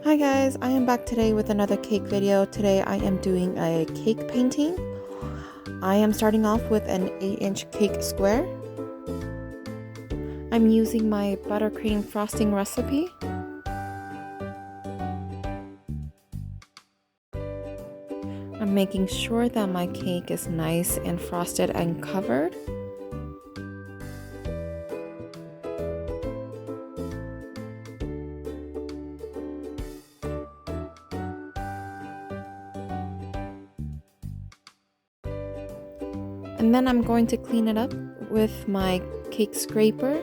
Hi guys, I am back today with another cake video. Today I am doing a cake painting. I am starting off with an 8-inch cake square. I'm using my buttercream frosting recipe. I'm making sure that my cake is nice and frosted and covered. And then I'm going to clean it up with my cake scraper,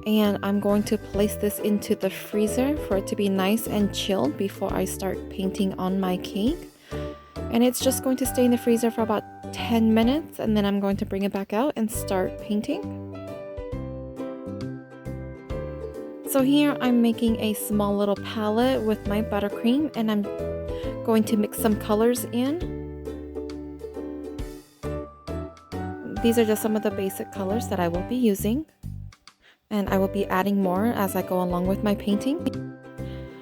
and I'm going to place this into the freezer for it to be nice and chilled before I start painting on my cake. And it's just going to stay in the freezer for about 10 minutes, and then I'm going to bring it back out and start painting. So here I'm making a small little palette with my buttercream, and I'm going to mix some colors in. These are just some of the basic colors that I will be using, and I will be adding more as I go along with my painting.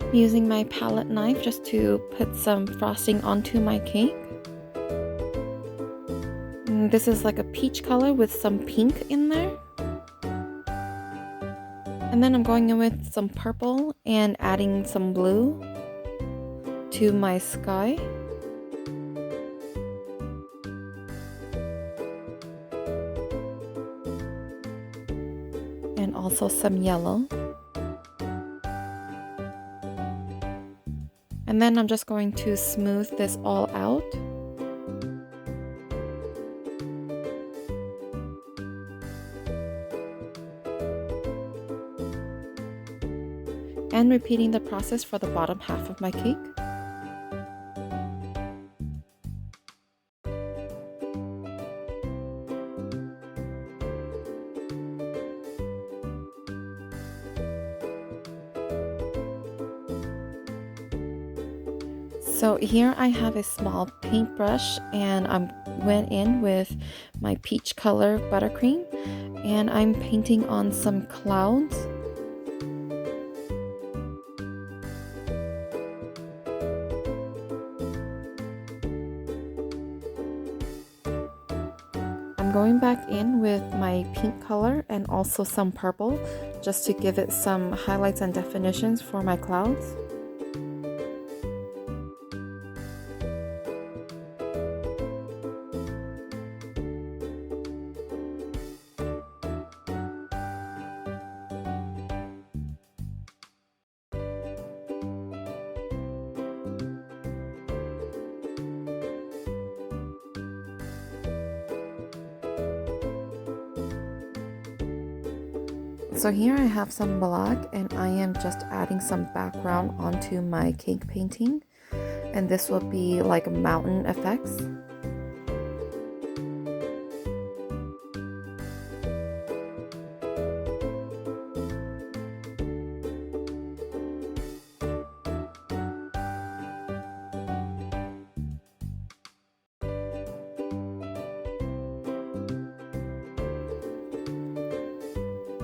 I'm using my palette knife just to put some frosting onto my cake. And this is like a peach color with some pink in there. And then I'm going in with some purple and adding some blue to my sky. And also some yellow. And then I'm just going to smooth this all out. And repeating the process for the bottom half of my cake. So here I have a small paintbrush, and I went in with my peach color buttercream, and I'm painting on some clouds. I'm going back in with my pink color and also some purple just to give it some highlights and definitions for my clouds. So here I have some black, and I am just adding some background onto my cake painting, and this will be like mountain effects.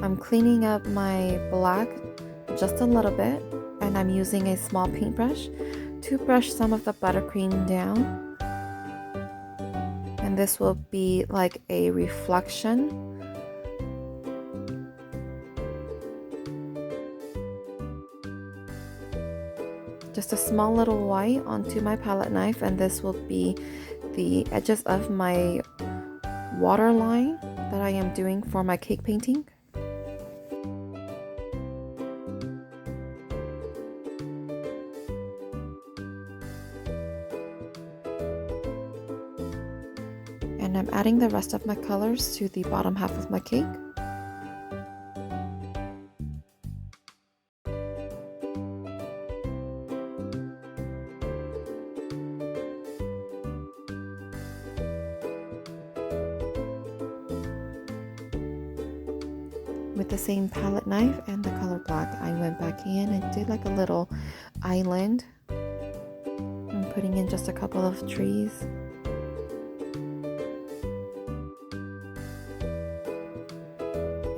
I'm cleaning up my black just a little bit, and I'm using a small paintbrush to brush some of the buttercream down. And this will be like a reflection. Just a small little white onto my palette knife, and this will be the edges of my water line that I am doing for my cake painting. And I'm adding the rest of my colors to the bottom half of my cake. With the same palette knife and the color black, I went back in and did like a little island. I'm putting in just a couple of trees.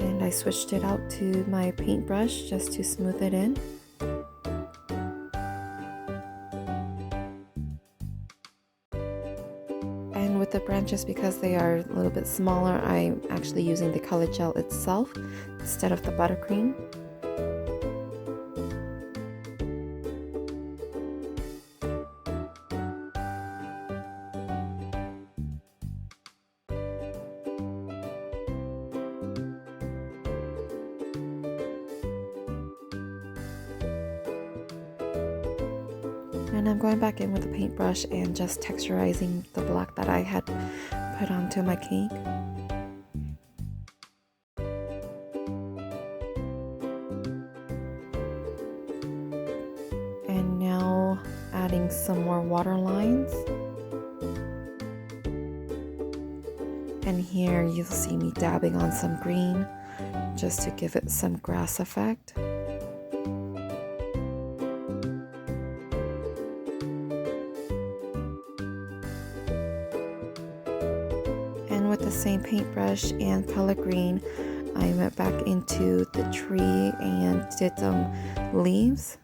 And I switched it out to my paintbrush just to smooth it in. with the branches, because they are a little bit smaller, I'm actually using the color gel itself instead of the buttercream. And I'm going back in with a paintbrush and just texturizing the black that I had put onto my cake. And now adding some more water lines. And here you'll see me dabbing on some green just to give it some grass effect. And with the same paintbrush and color green, I went back into the tree and did some leaves.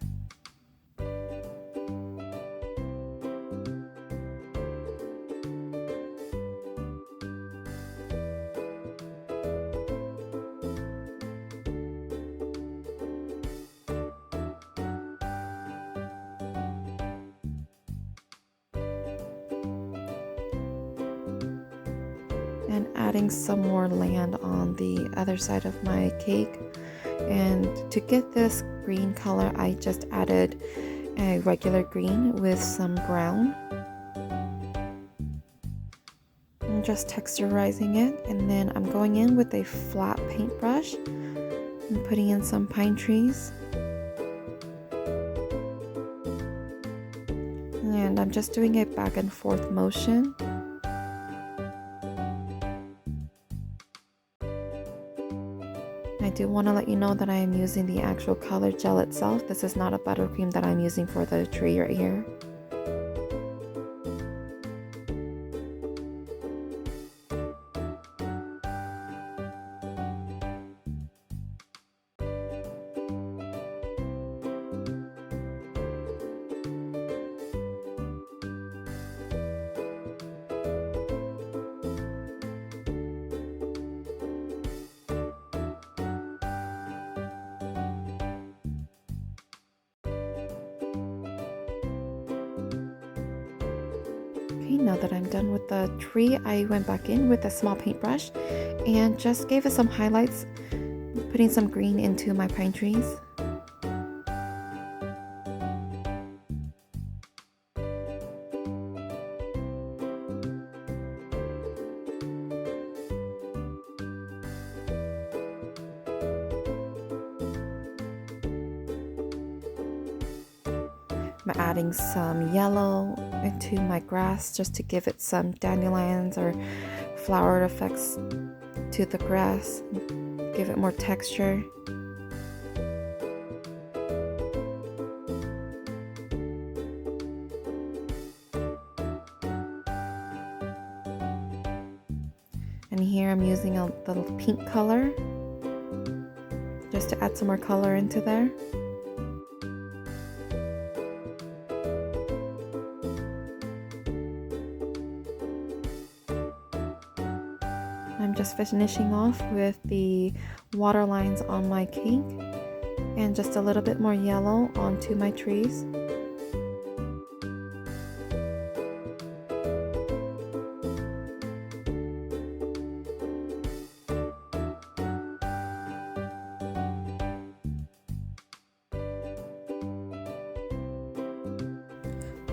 And adding some more land on the other side of my cake. And to get this green color, I just added a regular green with some brown. I'm just texturizing it, and then I'm going in with a flat paintbrush and putting in some pine trees. And I'm just doing a back and forth motion. I do want to let you know that I am using the actual color gel itself. This is not a buttercream that I'm using for the tree right here. Okay, now that I'm done with the tree, I went back in with a small paintbrush and just gave it some highlights, putting some green into my pine trees. I'm adding some yellow into my grass just to give it some dandelions or flower effects to the grass, give it more texture. And here I'm using a little pink color just to add some more color into there. I'm just finishing off with the water lines on my cake and just a little bit more yellow onto my trees.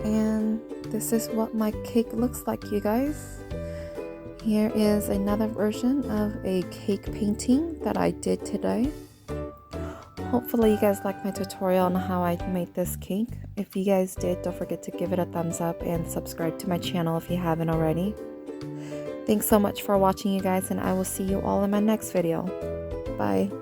And this is what my cake looks like, you guys. Here is another version of a cake painting that I did today. Hopefully you guys liked my tutorial on how I made this cake. If you guys did, don't forget to give it a thumbs up and subscribe to my channel if you haven't already. Thanks so much for watching, you guys, and I will see you all in my next video. Bye.